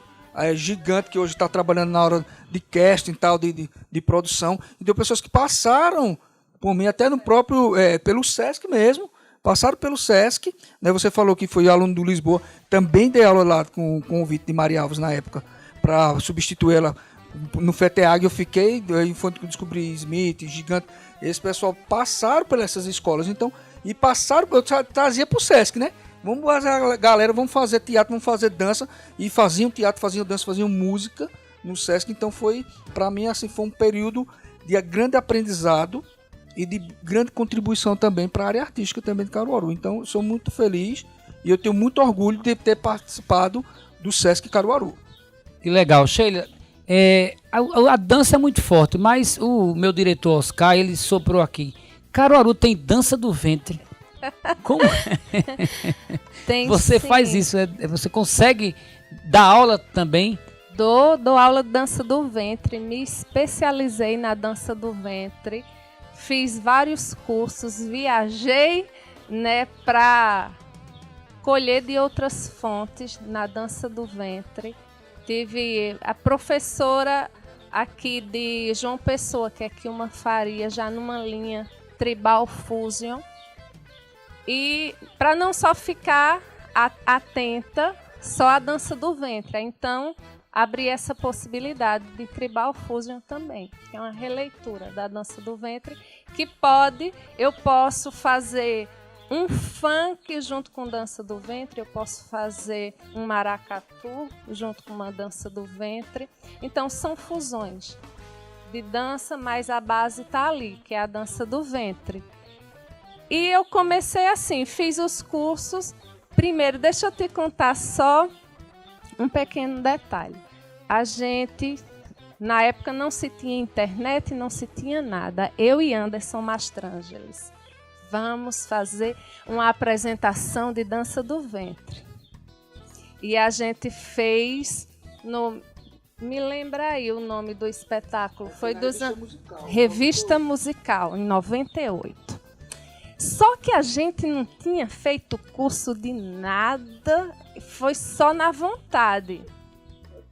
gigante, que hoje está trabalhando na hora de casting, tal, de produção. Então pessoas que passaram por mim, até no próprio, pelo SESC mesmo, passaram pelo SESC, né? Você falou que foi aluno do Lisboa, também dei aula lá com o convite de Maria Alves na época, para substituir ela no FETEAG. Eu fiquei, aí foi que eu descobri Smith, Gigante, esse pessoal passaram por essas escolas, então, e passaram, eu trazia pro SESC, né? Vamos fazer, galera, vamos fazer teatro, vamos fazer dança, e faziam teatro, faziam dança, faziam música no SESC. Então foi, para mim, assim, foi um período de grande aprendizado e de grande contribuição também para a área artística também de Caruaru. Então eu sou muito feliz e eu tenho muito orgulho de ter participado do SESC Caruaru. Que legal, Sheila. A dança é muito forte, mas o meu diretor Oscar, ele soprou aqui. Caruaru tem dança do ventre. Como Tem, você sim. faz isso? Você consegue dar aula também Dou aula de dança do ventre, me especializei na dança do ventre, fiz vários cursos, viajei, né, para colher de outras fontes na dança do ventre. Tive a professora aqui de João Pessoa, que é Kilma Faria, já numa linha Tribal Fusion. E para não só ficar atenta só à dança do ventre, então abri essa possibilidade de Tribal Fusion também, que é uma releitura da dança do ventre, que eu posso fazer um funk junto com dança do ventre, eu posso fazer um maracatu junto com uma dança do ventre. Então são fusões de dança, mas a base está ali, que é a dança do ventre. E eu comecei assim, fiz os cursos. Primeiro, deixa eu te contar só um pequeno detalhe. A gente, na época, não se tinha internet, não se tinha nada. Eu e Anderson Mastrangeles, vamos fazer uma apresentação de dança do ventre. E a gente fez, me lembra aí o nome do espetáculo, foi Revista Musical, em 98. Só que a gente não tinha feito curso de nada, foi só na vontade.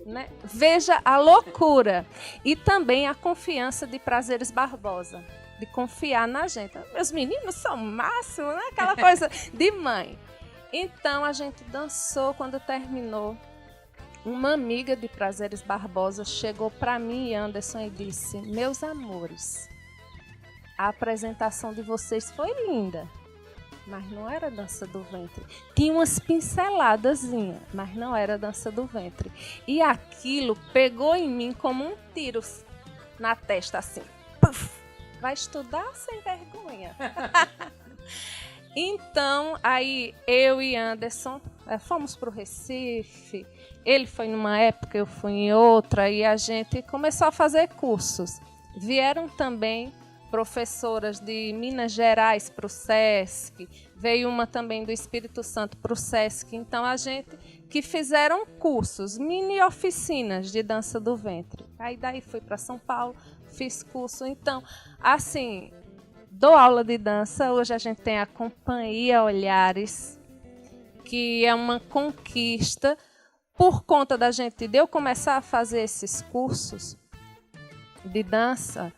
Né? Veja a loucura. E também a confiança de Prazeres Barbosa, de confiar na gente. Meus meninos são máximos, né? Aquela coisa de mãe. Então a gente dançou. Quando terminou, uma amiga de Prazeres Barbosa chegou para mim e Anderson e disse: meus amores, a apresentação de vocês foi linda, mas não era dança do ventre. Tinha umas pinceladazinhas, mas não era dança do ventre. E aquilo pegou em mim como um tiro na testa, assim. Puff! Vai estudar sem vergonha. Então, aí eu e Anderson fomos para o Recife. Ele foi numa época, eu fui em outra, e a gente começou a fazer cursos. Vieram também professoras de Minas Gerais para o SESC, veio uma também do Espírito Santo para o SESC. Então, a gente que fizeram cursos, mini oficinas de dança do ventre. Aí daí fui para São Paulo, fiz curso. Então, assim, dou aula de dança. Hoje a gente tem a Companhia Olhares, que é uma conquista por conta de eu começar a fazer esses cursos de dança.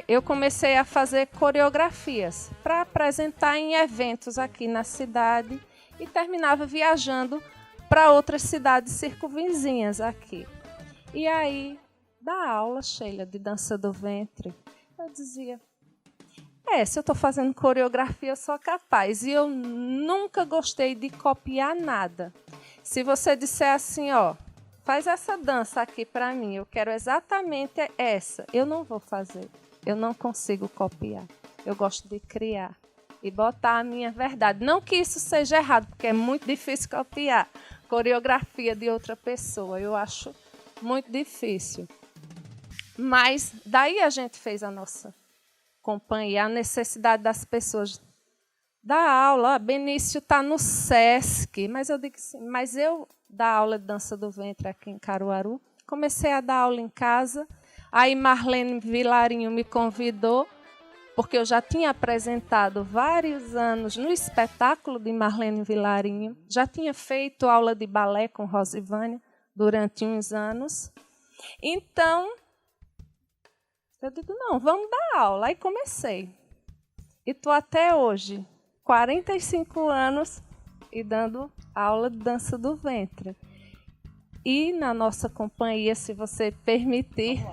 Eu comecei a fazer coreografias para apresentar em eventos aqui na cidade e terminava viajando para outras cidades circunvizinhas aqui. E aí, da aula, Sheila, de dança do ventre, eu dizia, se eu estou fazendo coreografia, eu sou capaz. E eu nunca gostei de copiar nada. Se você disser assim, faz essa dança aqui para mim, eu quero exatamente essa, eu não vou fazer. Eu não consigo copiar. Eu gosto de criar e botar a minha verdade. Não que isso seja errado, porque é muito difícil copiar coreografia de outra pessoa. Eu acho muito difícil. Mas daí a gente fez a nossa companhia, a necessidade das pessoas dar aula. Benício está no SESC, mas eu digo assim, mas eu dar aula de dança do ventre aqui em Caruaru, comecei a dar aula em casa. Aí Marlene Vilarinho me convidou, porque eu já tinha apresentado vários anos no espetáculo de Marlene Vilarinho, já tinha feito aula de balé com Rosivânia durante uns anos. Então, eu digo, não, vamos dar aula. Aí comecei. E estou até hoje, 45 anos, e dando aula de dança do ventre. E na nossa companhia, se você permitir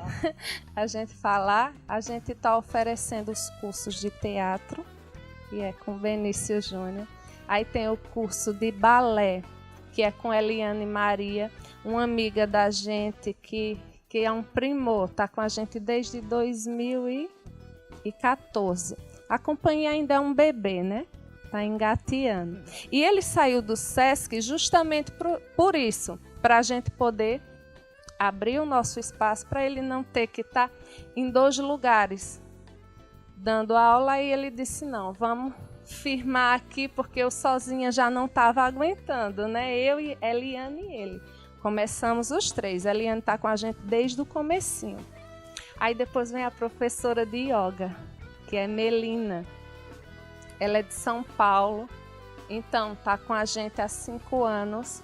a gente falar, a gente está oferecendo os cursos de teatro, que é com Benício Júnior. Aí tem o curso de balé, que é com Eliane Maria, uma amiga da gente que é um primor, está com a gente desde 2014. A companhia ainda é um bebê, né? Está engateando. E ele saiu do SESC justamente por isso, para a gente poder abrir o nosso espaço, para ele não ter que estar em 2 lugares dando aula. E ele disse, não, vamos firmar aqui, porque eu sozinha já não estava aguentando, né? Eu e Eliane e ele. Começamos os 3. A Eliane está com a gente desde o comecinho. Aí depois vem a professora de yoga, que é Melina. Ela é de São Paulo. Então, está com a gente há 5 anos.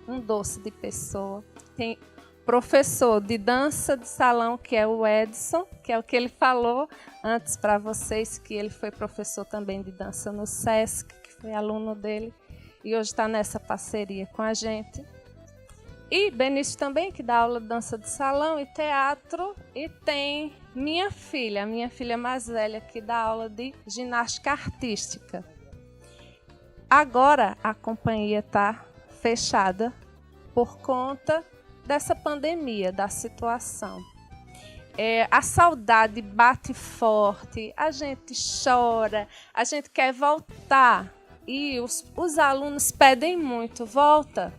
Um doce de pessoa. Tem professor de dança de salão, que é o Edson, que é o que ele falou antes para vocês, que ele foi professor também de dança no SESC, que foi aluno dele, e hoje está nessa parceria com a gente. E Benício também, que dá aula de dança de salão e teatro, e tem minha filha mais velha, que dá aula de ginástica artística. Agora a companhia está fechada por conta dessa pandemia, da situação. A saudade bate forte, a gente chora, a gente quer voltar. E os alunos pedem muito, volta,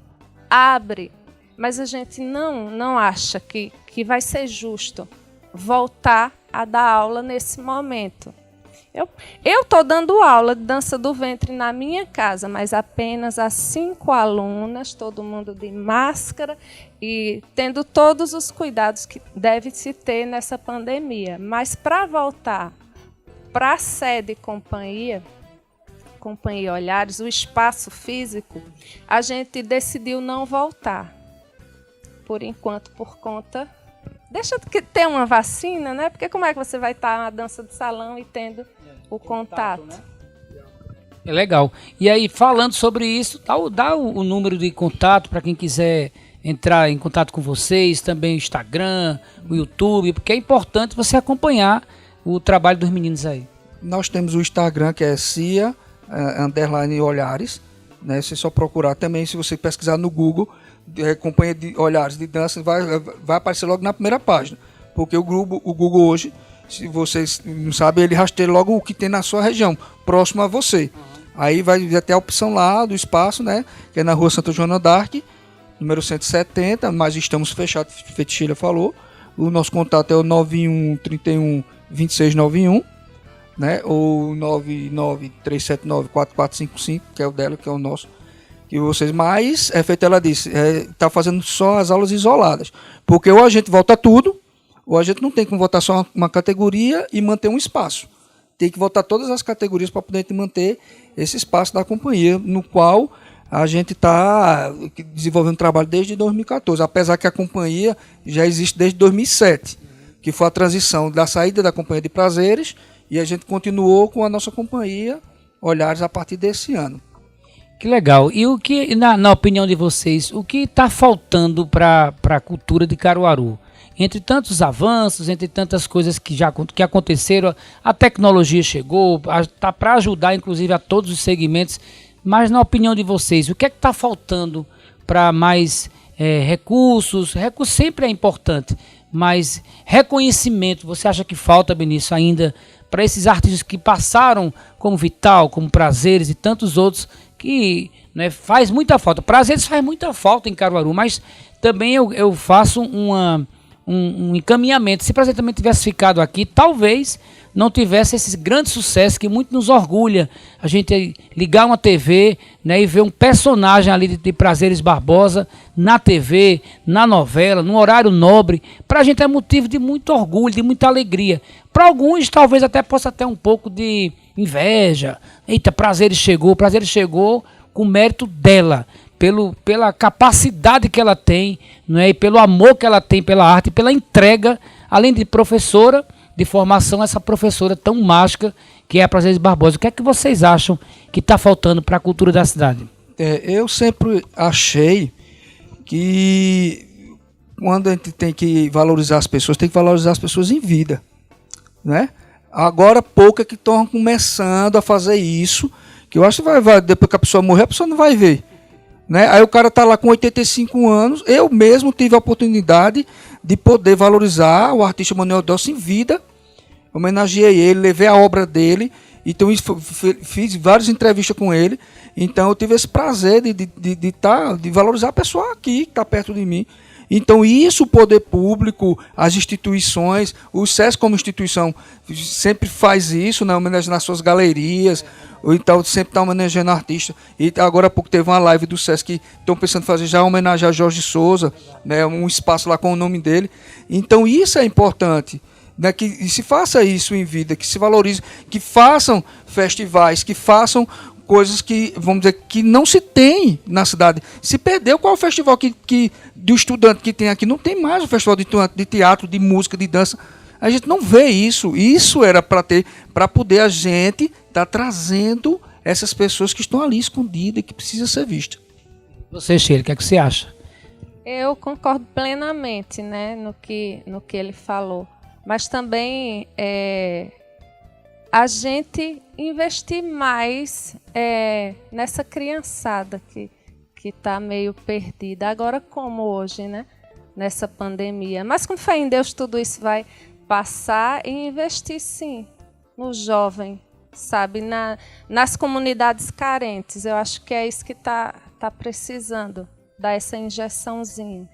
abre. Mas a gente não acha que vai ser justo voltar a dar aula nesse momento. Eu estou dando aula de dança do ventre na minha casa, mas apenas a 5 alunas, todo mundo de máscara e tendo todos os cuidados que deve-se ter nessa pandemia. Mas para voltar para a sede Companhia Olhares, o espaço físico, a gente decidiu não voltar. Por enquanto, por conta... Deixa de ter uma vacina, né? Porque como é que você vai estar na dança de salão e tendo o contato? Né? É legal. E aí, falando sobre isso, dá o número de contato para quem quiser entrar em contato com vocês, também o Instagram, o YouTube, porque é importante você acompanhar o trabalho dos meninos aí. Nós temos o Instagram, que é Cia _Olhares, né? Você só procurar também, se você pesquisar no Google, Companhia de Olhares de Dança, vai aparecer logo na primeira página, porque o Google hoje, se vocês não sabem, ele rastreia logo o que tem na sua região, próximo a você. Aí vai ter a opção lá do espaço, né, que é na rua Santa Joana d'Arc, número 170, mas estamos fechados, feito Sheila falou. O nosso contato é o 91 31 2691, né, ou 99379 4455, que é o dela, que é o nosso. E vocês, mas, feito ela disse, está fazendo só as aulas isoladas. Porque ou a gente volta tudo, ou a gente não tem como voltar só uma categoria e manter um espaço. Tem que voltar todas as categorias para poder manter esse espaço da companhia, no qual a gente está desenvolvendo trabalho desde 2014, apesar que a companhia já existe desde 2007, que foi a transição da saída da Companhia de Prazeres, e a gente continuou com a nossa companhia Olhares a partir desse ano. Que legal. E o que, na opinião de vocês, o que está faltando para a cultura de Caruaru? Entre tantos avanços, entre tantas coisas que aconteceram, a tecnologia chegou, está para ajudar inclusive a todos os segmentos, mas na opinião de vocês, o que é que está faltando para mais recursos? Recurso sempre é importante, mas reconhecimento, você acha que falta, Benício, ainda para esses artistas que passaram, como Vital, como Prazeres e tantos outros, que, né, faz muita falta. Prazeres faz muita falta em Caruaru, mas também eu faço um encaminhamento. Se Prazer também tivesse ficado aqui, talvez não tivesse esse grande sucesso que muito nos orgulha. A gente ligar uma TV, né, e ver um personagem ali de Prazeres Barbosa na TV, na novela, num horário nobre. Para a gente é motivo de muito orgulho, de muita alegria. Para alguns talvez até possa ter um pouco de inveja. Eita, Prazeres chegou com mérito dela, pela capacidade que ela tem, não é? E pelo amor que ela tem pela arte, pela entrega, além de professora de formação, essa professora tão mágica que é a Prazeres Barbosa. O que é que vocês acham que está faltando para a cultura da cidade? Eu sempre achei que quando a gente tem que valorizar as pessoas, tem que valorizar as pessoas em vida, né? Agora pouco é que estão começando a fazer isso, que eu acho que depois que a pessoa morrer, a pessoa não vai ver, né? Aí o cara está lá com 85 anos, eu mesmo tive a oportunidade de poder valorizar o artista Manuel Delcio em vida, homenageei ele, levei a obra dele, então fiz várias entrevistas com ele, então eu tive esse prazer de valorizar a pessoa aqui, que está perto de mim. Então, isso o poder público, as instituições, o SESC como instituição sempre faz isso, né, homenagem nas suas galerias, ou então sempre está homenageando artista. E agora há pouco teve uma live do SESC que estão pensando em fazer já homenagem a Jorge Souza, né, um espaço lá com o nome dele. Então, isso é importante. Né, que se faça isso em vida, que se valorize, que façam festivais, que façam coisas que, vamos dizer, que não se tem na cidade. Se perdeu, qual é o festival do estudante que tem aqui? Não tem mais o festival de teatro, de música, de dança. A gente não vê isso. Isso era para ter, para poder a gente estar trazendo essas pessoas que estão ali escondidas e que precisam ser vistas. Você, Sheila, o que é que você acha? Eu concordo plenamente, né, no que ele falou. Mas também a gente investir mais nessa criançada que está meio perdida. Agora como hoje, né? Nessa pandemia. Mas com fé em Deus tudo isso vai passar e investir sim no jovem, sabe? Nas comunidades carentes. Eu acho que é isso que está precisando, dar essa injeçãozinha.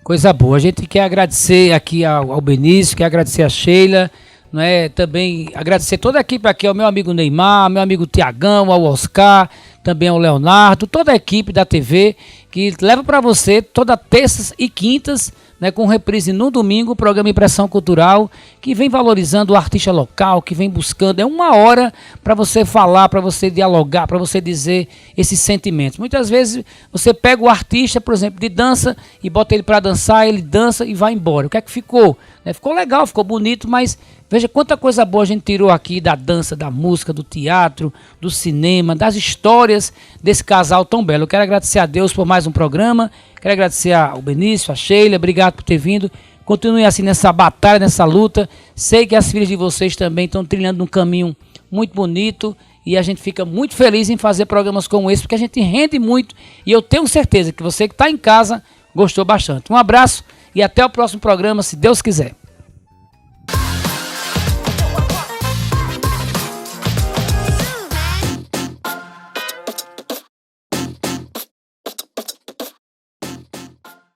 Coisa boa. A gente quer agradecer aqui ao Benício, quer agradecer a Sheila, não é? Também agradecer toda a equipe aqui, ao meu amigo Neymar, meu amigo Tiagão, ao Oscar, também ao Leonardo, toda a equipe da TV que leva para você toda terças e quintas, né, com reprise no domingo, o programa Impressão Cultural, que vem valorizando o artista local, que vem buscando, é uma hora para você falar, para você dialogar, para você dizer esses sentimentos. Muitas vezes você pega o artista, por exemplo, de dança e bota ele para dançar, ele dança e vai embora. O que é que ficou? Ficou legal, ficou bonito, mas veja quanta coisa boa a gente tirou aqui da dança, da música, do teatro, do cinema, das histórias desse casal tão belo. Eu quero agradecer a Deus por mais um programa, quero agradecer ao Benício, a Sheila, obrigado por ter vindo. Continue assim nessa batalha, nessa luta. Sei que as filhas de vocês também estão trilhando um caminho muito bonito e a gente fica muito feliz em fazer programas como esse, porque a gente rende muito e eu tenho certeza que você que está em casa gostou bastante. Um abraço e até o próximo programa, se Deus quiser.